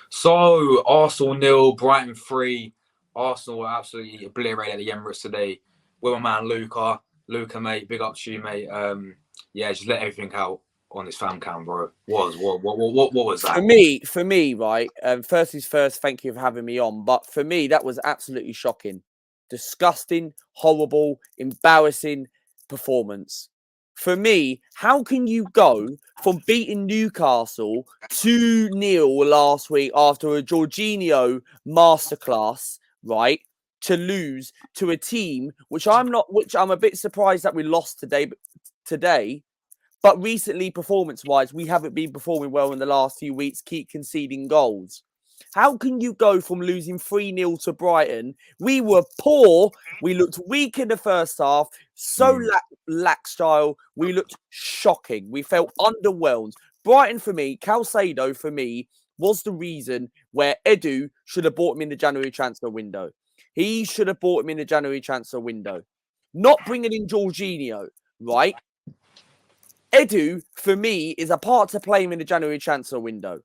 So, Arsenal nil, Brighton 3. Arsenal were absolutely obliterated at the Emirates today. With my man Luca. Luca, mate, big up to you, mate. Yeah, just let everything out on this fam cam, bro. What was that? For me, right. First is first. Thank you for having me on. But for me, that was absolutely shocking, disgusting, horrible, embarrassing performance. For me, how can you go from beating Newcastle 2-0 last week after a Jorginho masterclass, right, to lose to a team which I'm a bit surprised that we lost today. But recently, performance-wise, we haven't been performing well in the last few weeks, keep conceding goals. How can you go from losing 3-0 to Brighton? We were poor. We looked weak in the first half, so lack style. We looked shocking. We felt underwhelmed. Brighton, for me, Calcedo, for me, was the reason where Edu should have bought him in the January transfer window. He should have bought him in the January transfer window. Not bringing in Jorginho, right? Edu, for me, is a part to play him in the January transfer window.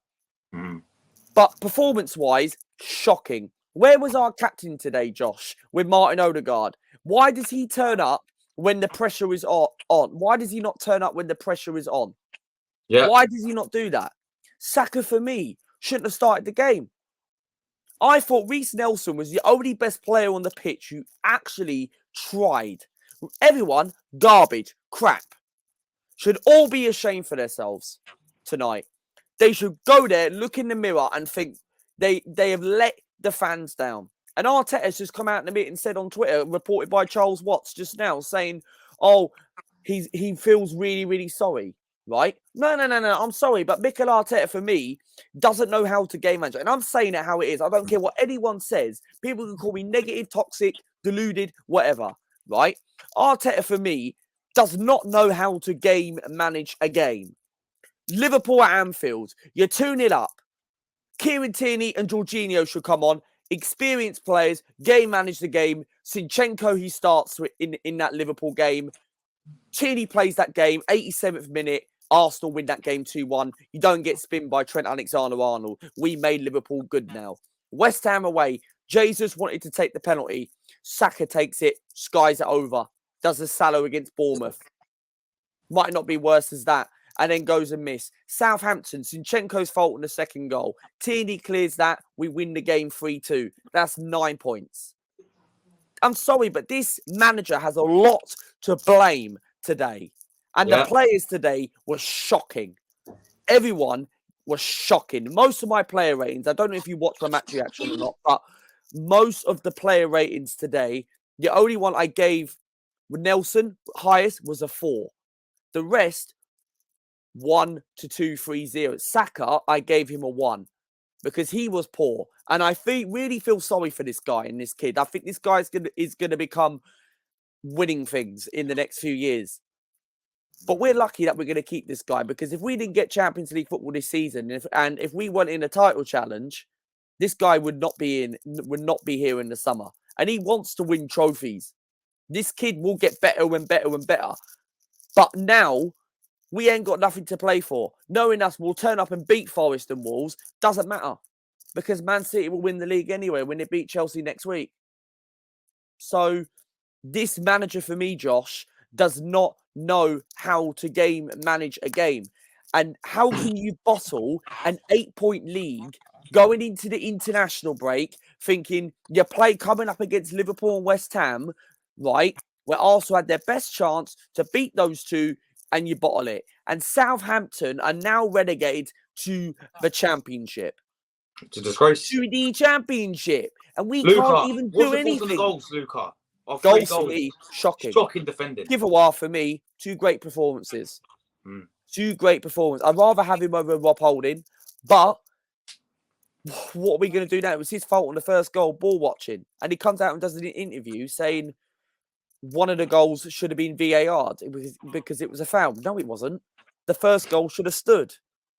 But performance-wise, shocking. Where was our captain today, Josh, with Martin Odegaard? Why does he turn up when the pressure is on? Why does he not turn up when the pressure is on? Yeah. Why does he not do that? Saka, for me, shouldn't have started the game. I thought Reece Nelson was the only best player on the pitch who actually tried. Everyone, garbage, crap. Should all be ashamed for themselves tonight. They should go there, look in the mirror and think they have let the fans down. And Arteta's just come out in a minute and said on Twitter, reported by Charles Watts just now, saying, oh, he feels really, really sorry, right? No. I'm sorry, but Mikel Arteta, for me, doesn't know how to game manage. And I'm saying it how it is. I don't care what anyone says. People can call me negative, toxic, deluded, whatever, right? Arteta, for me, does not know how to game manage a game. Liverpool at Anfield, you're 2-0 up. Kieran Tierney and Jorginho should come on. Experienced players, game manage the game. Zinchenko, he starts in that Liverpool game. Tierney plays that game, 87th minute. Arsenal win that game 2-1. You don't get spinned by Trent Alexander-Arnold. We made Liverpool good now. West Ham away. Jesus wanted to take the penalty. Saka takes it, skies it over. Does a Salah against Bournemouth. Might not be worse as that. And then goes and miss. Southampton, Zinchenko's fault in the second goal. Tierney clears that. We win the game 3-2. That's 9 points. I'm sorry, but this manager has a lot to blame today. And the players today were shocking. Everyone was shocking. Most of my player ratings, I don't know if you watched my match reaction or not, but most of the player ratings today, the only one I gave Nelson, highest, was a 4. The rest, 1 to 2, 3, 0. Saka, I gave him a 1 because he was poor. And I really feel sorry for this guy and this kid. I think this guy is gonna become winning things in the next few years. But we're lucky that we're going to keep this guy because if we didn't get Champions League football this season, if we weren't in a title challenge, this guy would not be here in the summer. And he wants to win trophies. This kid will get better and better and better. But now we ain't got nothing to play for. Knowing us, we'll turn up and beat Forest and Wolves. Doesn't matter because Man City will win the league anyway when they beat Chelsea next week. So this manager for me, Josh, does not know how to game manage a game. And how can you bottle an 8-point lead going into the international break thinking you play coming up against Liverpool and West Ham, right, where Arsenal had their best chance to beat those two and you bottle it. And Southampton are now relegated to the Championship. It's a disgrace. To the Championship. And we can't even do anything. What's the goals, Luca? Goals for me, shocking. Shocking defending. Give a while for me, 2 great performances. 2 great performances. I'd rather have him over Rob Holding, but what are we going to do now? It was his fault on the first goal, ball watching. And he comes out and does an interview saying one of the goals should have been VAR'd because it was a foul. No, it wasn't. The first goal should have stood.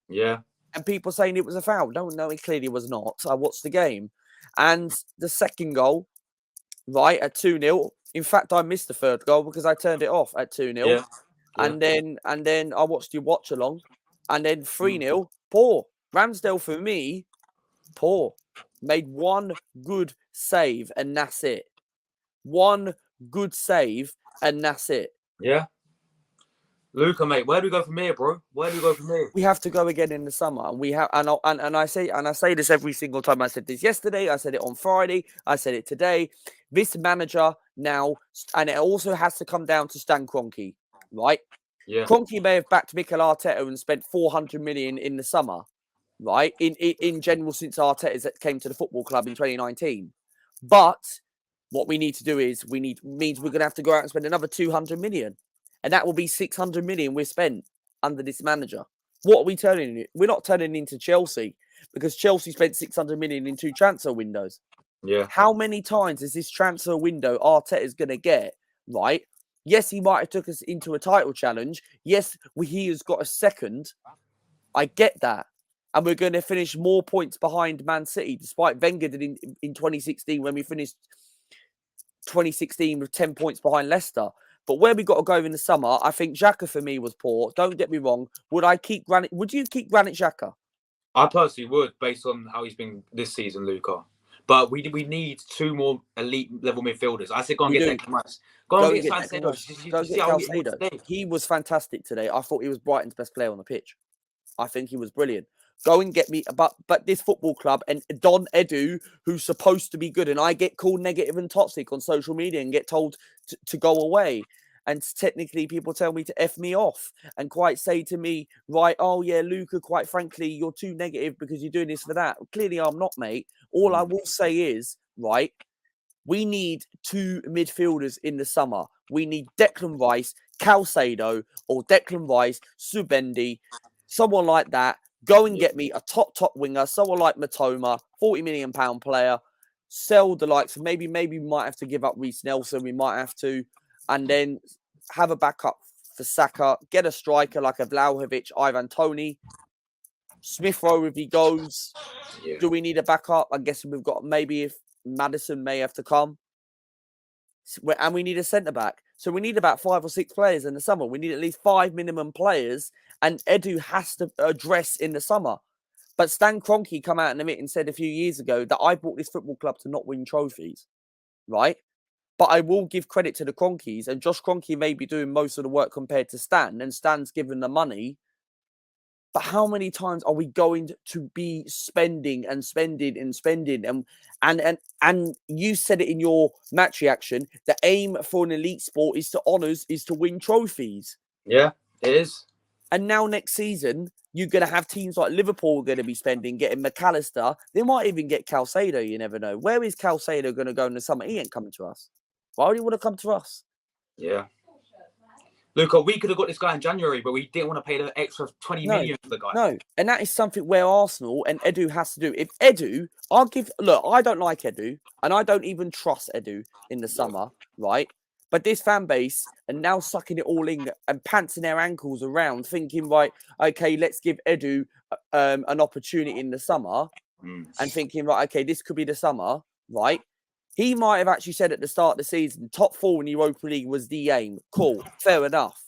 Yeah. And people saying it was a foul. No, it clearly was not. I watched the game. And the second goal, right, at 2-0. In fact, I missed the third goal because I turned it off at 2-0. Yeah. And then I watched you watch along. And then 3-0, poor. Ramsdale, for me, Poor. Made one good save and that's it. One good save and that's it. Yeah. Luca, mate, where do we go from here, bro? Where do we go from here? We have to go again in the summer, and we have, and I say this every single time. I said this yesterday. I said it on Friday. I said it today. This manager now, and it also has to come down to Stan Kroenke, right? Yeah. Kroenke may have backed Mikel Arteta and spent 400 million in the summer, right? In general, since Arteta came to the football club in 2019, but what we need to do is means we're going to have to go out and spend another 200 million, and that will be 600 million we've spent under this manager. What are we turning it? We're not turning into Chelsea because Chelsea spent 600 million in 2 transfer windows. Yeah. How many times is this transfer window Arteta's going to get, right? Yes, he might have took us into a title challenge. Yes, he has got a second. I get that. And we're going to finish more points behind Man City, despite Wenger did in 2016 when we finished 2016 with 10 points behind Leicester. But where we got to go in the summer, I think Xhaka for me was poor. Don't get me wrong. Would you keep Granit Xhaka? I personally would, based on how he's been this season, Luca. But we need 2 more elite level midfielders. I said go and get Declan Rice. Go and get Caicedo. He was fantastic today. I thought he was Brighton's best player on the pitch. I think he was brilliant. Go and get me, but this football club and Don Edu, who's supposed to be good, and I get called negative and toxic on social media and get told to go away. And technically, people tell me to F me off and quite say to me, right, oh yeah, Luca, quite frankly, you're too negative because you're doing this for that. Clearly, I'm not, mate. All I will say is, right, we need 2 midfielders in the summer. We need Declan Rice, Caicedo, or Declan Rice, Subendi, someone like that. Go and get me a top winger, someone like Matoma, £40 million player. Sell the likes of maybe we might have to give up Reece Nelson. We might have to, and then have a backup for Saka. Get a striker like a Vlahovic, Ivan Toney, Smith Rowe if he goes. Yeah. Do we need a backup? I guess we've got maybe if Maddison may have to come, and we need a centre back. So we need about 5 or 6 players in the summer. We need at least 5 minimum players. And Edu has to address in the summer. But Stan Kroenke come out in a meeting and said a few years ago that I brought this football club to not win trophies, right? But I will give credit to the Kroenkes, and Josh Kroenke may be doing most of the work compared to Stan, and Stan's given the money. But how many times are we going to be spending? And you said it in your match reaction. The aim for an elite sport is to win trophies. Yeah, it is. And now next season, you're going to have teams like Liverpool going to be spending, getting McAllister. They might even get Caicedo, you never know. Where is Caicedo going to go in the summer? He ain't coming to us. Why would he want to come to us? Yeah. Luca, we could have got this guy in January, but we didn't want to pay the extra 20 million for the guy. No, and that is something where Arsenal and Edu has to do. If Edu, I don't like Edu, and I don't even trust Edu in the summer, right? But this fan base are now sucking it all in and pantsing their ankles around, thinking, right, okay, let's give Edu an opportunity in the summer, and thinking, right, okay, this could be the summer, right? He might have actually said at the start of the season, top 4 in the Europa League was the aim. Cool, fair enough.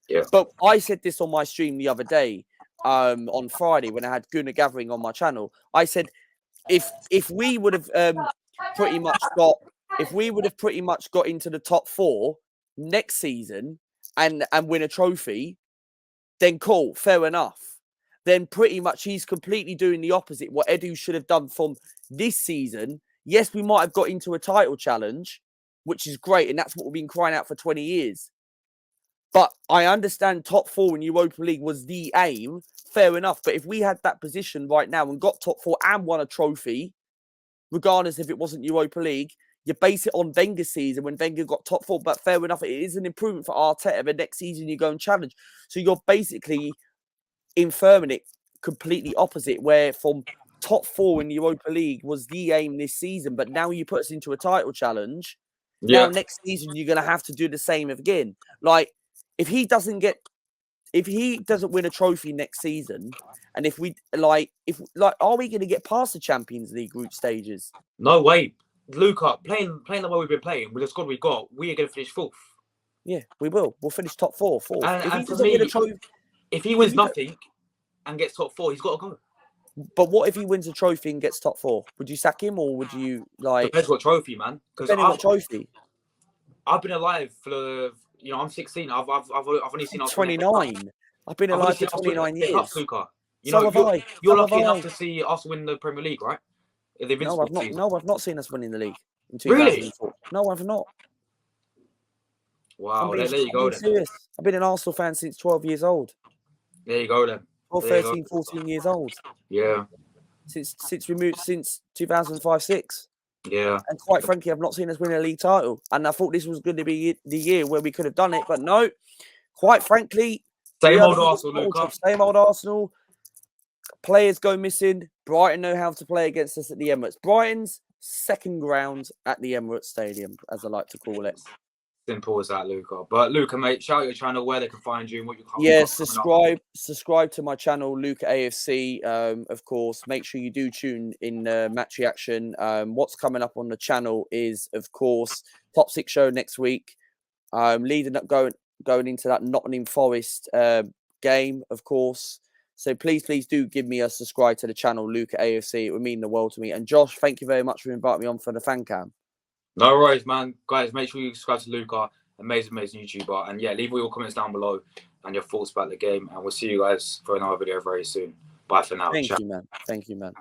Yeah. But I said this on my stream the other day, on Friday when I had Gunnar Gathering on my channel. I said, if we would have pretty much got into the top 4 next season and win a trophy, then cool, fair enough. Then pretty much he's completely doing the opposite. What Edu should have done from this season. Yes, we might have got into a title challenge, which is great, and that's what we've been crying out for 20 years. But I understand top 4 in Europa League was the aim, fair enough. But if we had that position right now and got top 4 and won a trophy, regardless if it wasn't Europa League, you base it on Wenger's season when Wenger got top 4. But fair enough, it is an improvement for Arteta. The next season you go and challenge. So you're basically infirming it completely opposite, where from top 4 in the Europa League was the aim this season, but now you put us into a title challenge. Yeah. Now next season you're going to have to do the same again. Like if he doesn't win a trophy next season, and are we going to get past the Champions League group stages? No way, Luca. Playing the way we've been playing with the squad we got, we are going to finish 4th. Yeah, we will. We'll finish top 4th. And if he wins nothing and gets top 4, he's got to go. But what if he wins a trophy and gets top 4? Would you sack him, or would you like? Depends what trophy, man. Because Depending what trophy. I've been alive for, you know, I'm 16. I've only seen us win 29. I've been alive for 29 years. Luca. You So know, have I. you're So have lucky enough I. to see us win the Premier League, right? The No, I've not. season. No, I've not seen us winning the league in Really? 2004. No, I've not. Wow, I'm being serious. I've been an Arsenal fan since 12 years old. There you go then. Or 13, 14 years old. Yeah. Since 2005-6. Yeah. And quite frankly, I've not seen us win a league title. And I thought this was going to be the year where we could have done it, but no. Quite frankly, same old Arsenal, Luca. Same old Arsenal. Players go missing. Brighton know how to play against us at the Emirates. Brighton's second ground at the Emirates Stadium, as I like to call it. Simple as that, Luca. But Luca, mate, shout out your channel, where they can find you and what you can. Yeah, subscribe to my channel, Luca AFC. Of course, make sure you do tune in Match Reaction. What's coming up on the channel is, of course, Top 6 show next week. Leading up going into that Nottingham Forest game, of course. So please do give me a subscribe to the channel, Luca AFC. It would mean the world to me. And Josh, thank you very much for inviting me on for the fan cam. No worries, man. Guys, make sure you subscribe to Luca. Amazing YouTuber. And yeah, leave all your comments down below and your thoughts about the game. And we'll see you guys for another video very soon. Bye for now. Thank you, man.